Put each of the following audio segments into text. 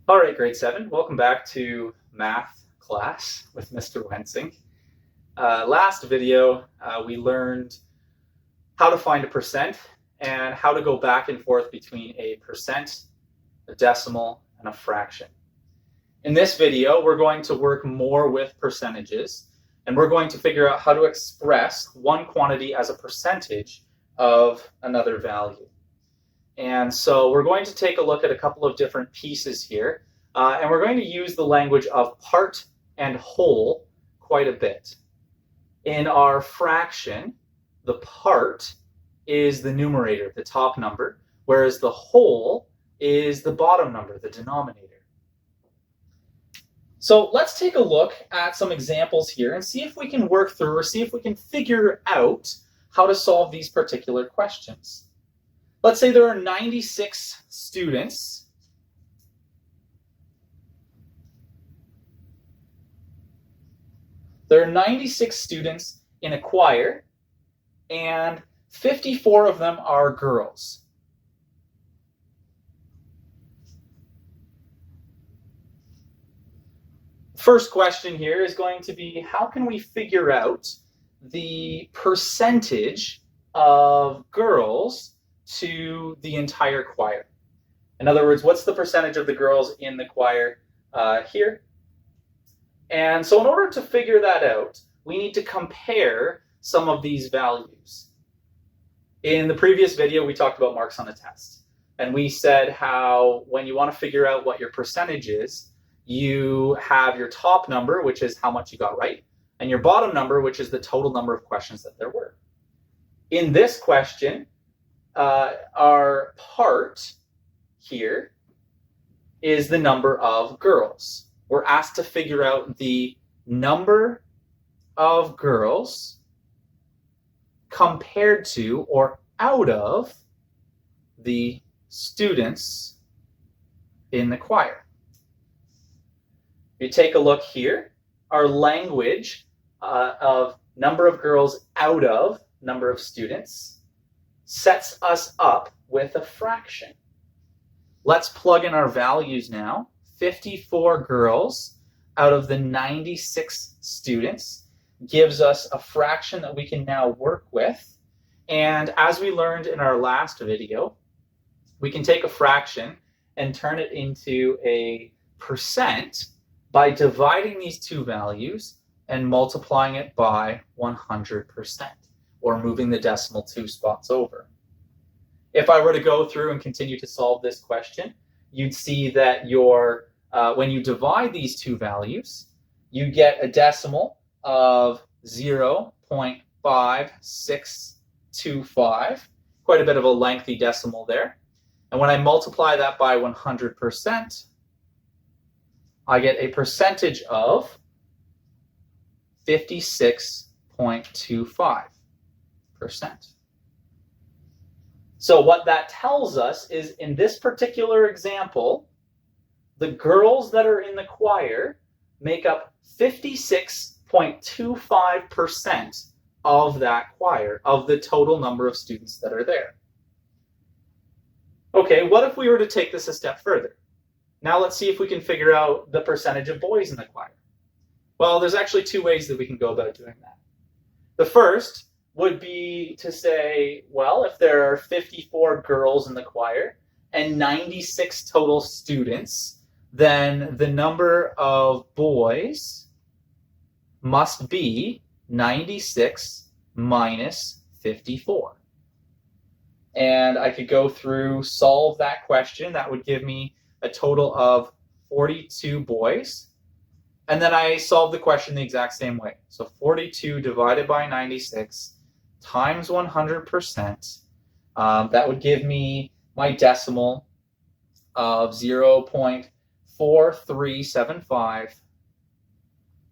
All right, grade 7, welcome back to math class with Mr. Wensing. Last video, we learned how to find a percent and how to go back and forth between a percent, a decimal, and a fraction. In this video, we're going to work more with percentages, and we're going to figure out how to express one quantity as a percentage of another value. And so we're going to take a look at a couple of different pieces here, and we're going to use the language of part and whole quite a bit. In our fraction, the part is the numerator, the top number, whereas the whole is the bottom number, the denominator. So let's take a look at some examples here and see if we can work through or see if we can figure out how to solve these particular questions. Let's say there are 96 students. There are 96 students in a choir, and 54 of them are girls. First question here is going to be, how can we figure out the percentage of girls to the entire choir? In other words, what's the percentage of the girls in the choir here? And so in order to figure that out, we need to compare some of these values. In the previous video, we talked about marks on a test. And we said how when you want to figure out what your percentage is, you have your top number, which is how much you got right, and your bottom number, which is the total number of questions that there were. In this question, our part here is the number of girls. We're asked to figure out the number of girls compared to or out of the students in the choir. If you take a look here, our language of number of girls out of number of students sets us up with a fraction. Let's plug in our values now. 54 girls out of the 96 students gives us a fraction that we can now work with. And as we learned in our last video, we can take a fraction and turn it into a percent by dividing these two values and multiplying it by 100%, or moving the decimal 2 spots over. If I were to go through and continue to solve this question, you'd see that when you divide these two values, you get a decimal of 0.5625, quite a bit of a lengthy decimal there. And when I multiply that by 100%, I get a percentage of 56.25%. So what that tells us is, in this particular example, the girls that are in the choir make up 56.25% of that choir, of the total number of students that are there. Okay, what if we were to take this a step further? Now let's see if we can figure out the percentage of boys in the choir. Well, there's actually two ways that we can go about doing that. The first would be to say, well, if there are 54 girls in the choir and 96 total students, then the number of boys must be 96 minus 54. And I could go through, solve that question. That would give me a total of 42 boys. And then I solve the question the exact same way. So 42 divided by 96 times 100%. That would give me my decimal of 0.4375.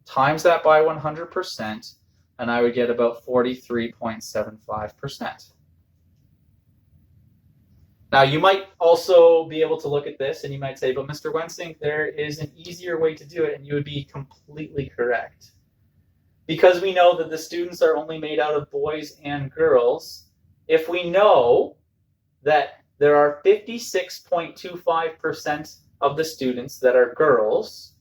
Times that by 100%, and I would get about 43.75%. Now, you might also be able to look at this and you might say, but Mr. Wensing, there is an easier way to do it, and you would be completely correct. Because we know that the students are only made out of boys and girls, if we know that there are 56.25% of the students that are girls,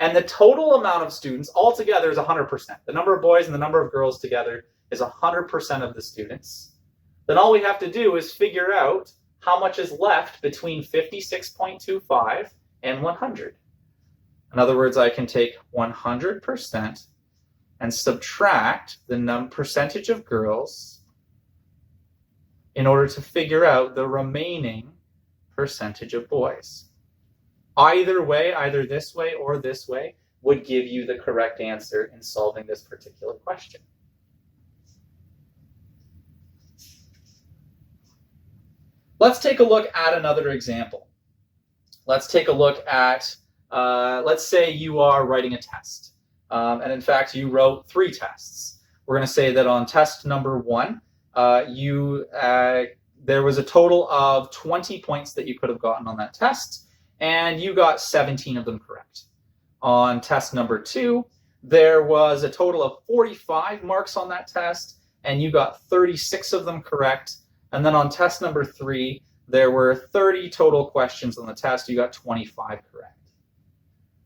and the total amount of students altogether is 100%. The number of boys and the number of girls together is 100% of the students. Then all we have to do is figure out how much is left between 56.25 and 100. In other words, I can take 100% and subtract the percentage of girls in order to figure out the remaining percentage of boys. Either way, either this way or this way, would give you the correct answer in solving this particular question. Let's take a look at another example. Let's take a look at, let's say you are writing a test. And in fact, you wrote 3 tests. We're going to say that on test number 1, there was a total of 20 points that you could have gotten on that test, and you got 17 of them correct. On test number 2, there was a total of 45 marks on that test, and you got 36 of them correct. And then on test number 3, there were 30 total questions on the test. You got 25 correct.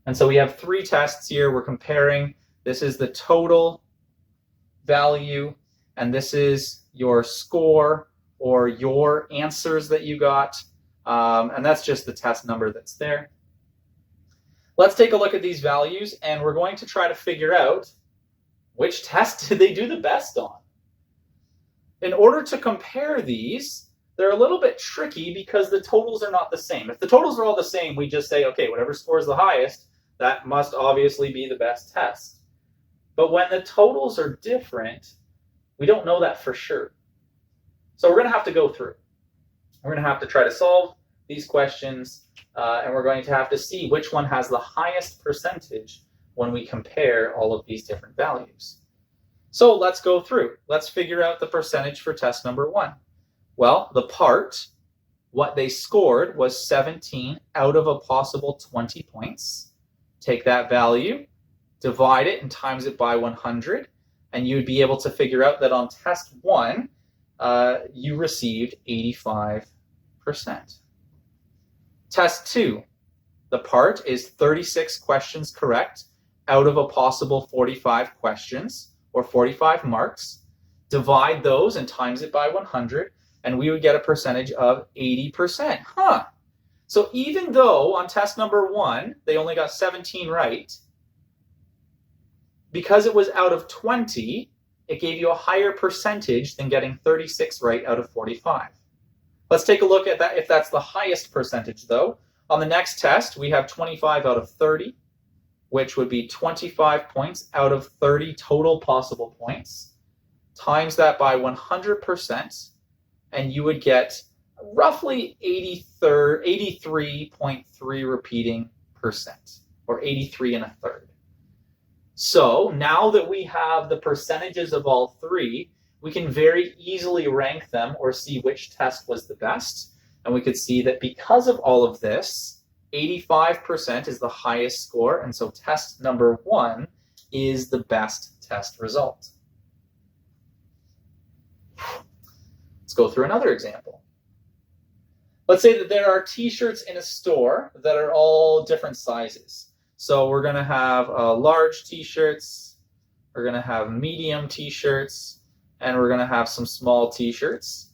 And so we have 3 tests here. We're comparing. This is the total value, and this is your score or your answers that you got. And that's just the test number that's there. Let's take a look at these values, and we're going to try to figure out which test did they do the best on. In order to compare these, they're a little bit tricky because the totals are not the same. If the totals are all the same, we just say, okay, whatever scores the highest, that must obviously be the best test. But when the totals are different, we don't know that for sure. So we're going to have to go through. We're going to have to try to solve these questions, and we're going to have to see which one has the highest percentage when we compare all of these different values. So let's go through. Let's figure out the percentage for test number 1. Well, the part, what they scored was 17 out of a possible 20 points. Take that value, divide it, and times it by 100, and you'd be able to figure out that on test 1, you received 85%. Test 2, the part is 36 questions correct out of a possible 45 questions, or 45 marks. Divide those and times it by 100, and we would get a percentage of 80%. So even though on test number 1, they only got 17 right, because it was out of 20, it gave you a higher percentage than getting 36 right out of 45. Let's take a look at that if that's the highest percentage, though. On the next test, we have 25 out of 30, which would be 25 points out of 30 total possible points. Times that by 100%, and you would get roughly 83.3 repeating percent, or 83 and a third. So now that we have the percentages of all 3, we can very easily rank them or see which test was the best. And we could see that because of all of this, 85% is the highest score, and so test number 1 is the best test result. Let's go through another example. Let's say that there are t-shirts in a store that are all different sizes. So we're going to have large t-shirts, we're going to have medium t-shirts, and we're going to have some small t-shirts.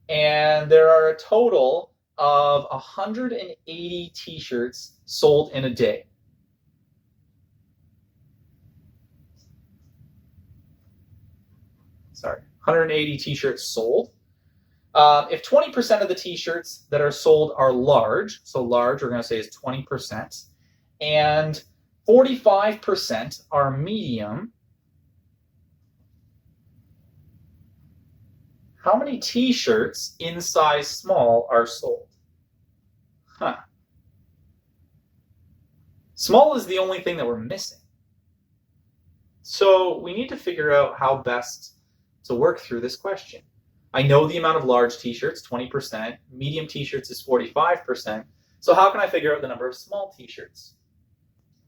And there are a total of 180 t-shirts sold in a day. Sorry, 180 t-shirts sold. If 20% of the t-shirts that are sold are large, so large we're going to say is 20%, and 45% are medium, how many t-shirts in size small are sold? Small is the only thing that we're missing. So we need to figure out how best to work through this question. I know the amount of large t-shirts, 20%. Medium t-shirts is 45%. So how can I figure out the number of small t-shirts?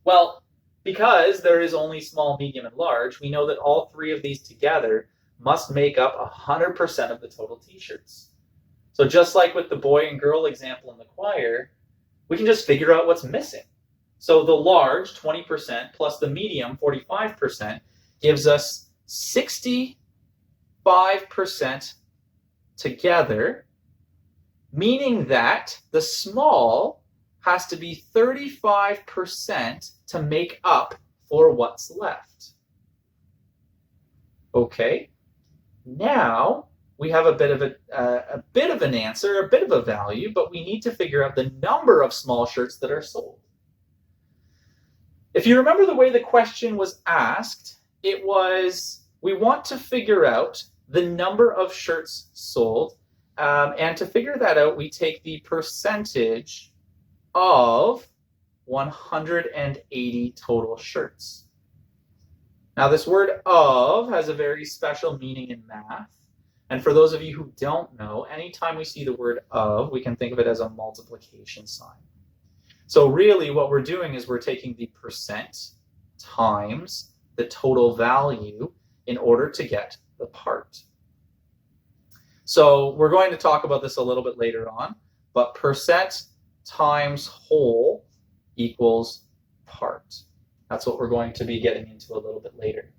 Well, because there is only small, medium, and large, we know that all 3 of these together must make up 100% of the total t-shirts. So just like with the boy and girl example in the choir, we can just figure out what's missing. So the large, 20%, plus the medium, 45%, gives us 65% together, meaning that the small has to be 35% to make up for what's left. Okay, now we have a bit of an answer, a bit of a value, but we need to figure out the number of small shirts that are sold. If you remember the way the question was asked, it was, we want to figure out the number of shirts sold, and to figure that out, we take the percentage of 180 total shirts. Now, this word of has a very special meaning in math. And for those of you who don't know, anytime we see the word of, we can think of it as a multiplication sign. So really what we're doing is we're taking the percent times the total value in order to get the part. So we're going to talk about this a little bit later on, but percent times whole equals part. That's what we're going to be getting into a little bit later.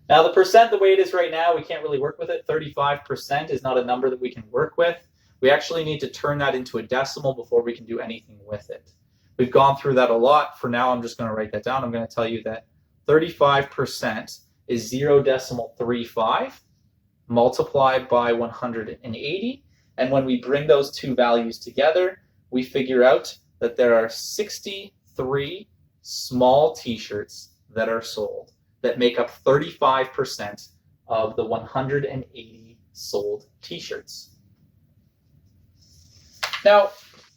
Now the percent, the way it is right now, we can't really work with it. 35% is not a number that we can work with. We actually need to turn that into a decimal before we can do anything with it. We've gone through that a lot. For now, I'm just going to write that down. I'm going to tell you that 35% is 0.35 multiplied by 180. And when we bring those two values together, we figure out that there are 63 small t-shirts that are sold that make up 35% of the 180 sold t-shirts. Now,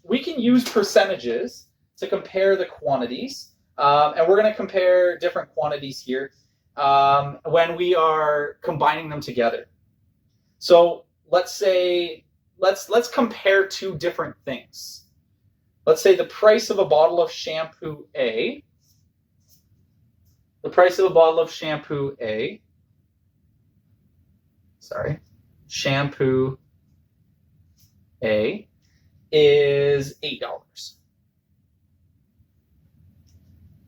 we can use percentages to compare the quantities, and we're going to compare different quantities here when we are combining them together. So let's say, let's compare two different things. Let's say the price of a bottle of shampoo A, shampoo A is $8.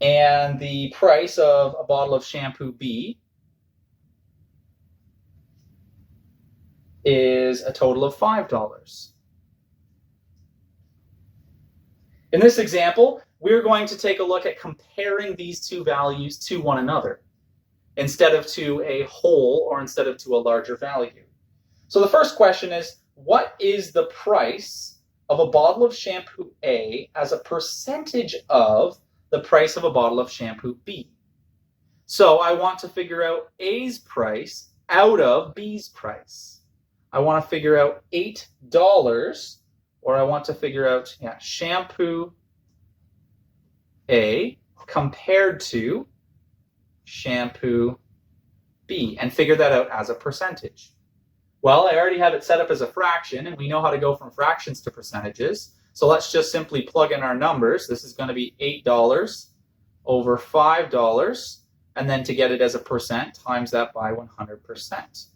And the price of a bottle of shampoo B is a total of $5. In this example, we're going to take a look at comparing these two values to one another instead of to a whole or instead of to a larger value. So the first question is, what is the price of a bottle of shampoo A as a percentage of the price of a bottle of shampoo B? So I want to figure out A's price out of B's price. I want to figure out $8, or I want to figure out shampoo A compared to shampoo B, and figure that out as a percentage. Well, I already have it set up as a fraction, and we know how to go from fractions to percentages. So let's just simply plug in our numbers. This is going to be $8 over $5, and then to get it as a percent, times that by 100%.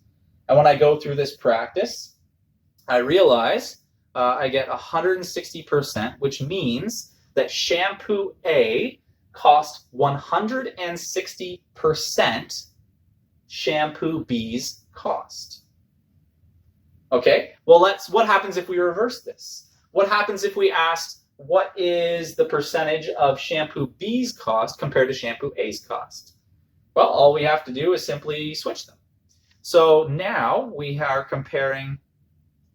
And when I go through this practice, I realize I get 160%, which means that shampoo A cost 160% shampoo B's cost. Okay, well, what happens if we reverse this? What happens if we asked, what is the percentage of shampoo B's cost compared to shampoo A's cost? Well, all we have to do is simply switch them. So now we are comparing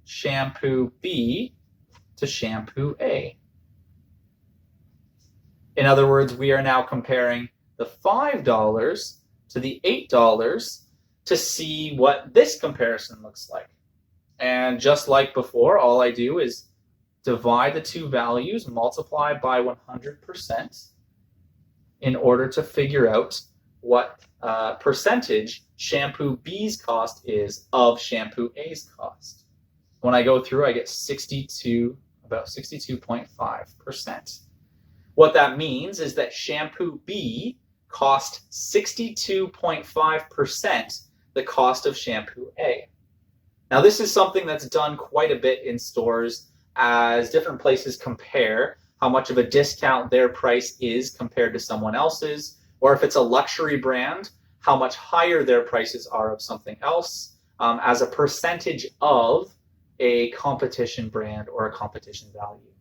shampoo B to shampoo A. In other words, we are now comparing the $5 to the $8 to see what this comparison looks like. And just like before, all I do is divide the two values, multiply by 100% in order to figure out what percentage shampoo B's cost is of shampoo A's cost. When I go through, I get about 62.5%. What that means is that shampoo B cost 62.5% the cost of shampoo A. Now, this is something that's done quite a bit in stores as different places compare how much of a discount their price is compared to someone else's, or if it's a luxury brand, how much higher their prices are of something else as a percentage of a competition brand or a competition value.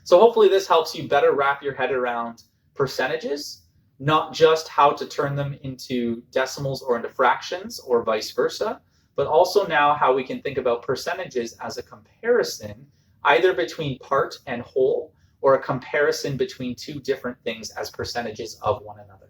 So hopefully this helps you better wrap your head around percentages, not just how to turn them into decimals or into fractions or vice versa, but also now how we can think about percentages as a comparison either between part and whole or a comparison between two different things as percentages of one another.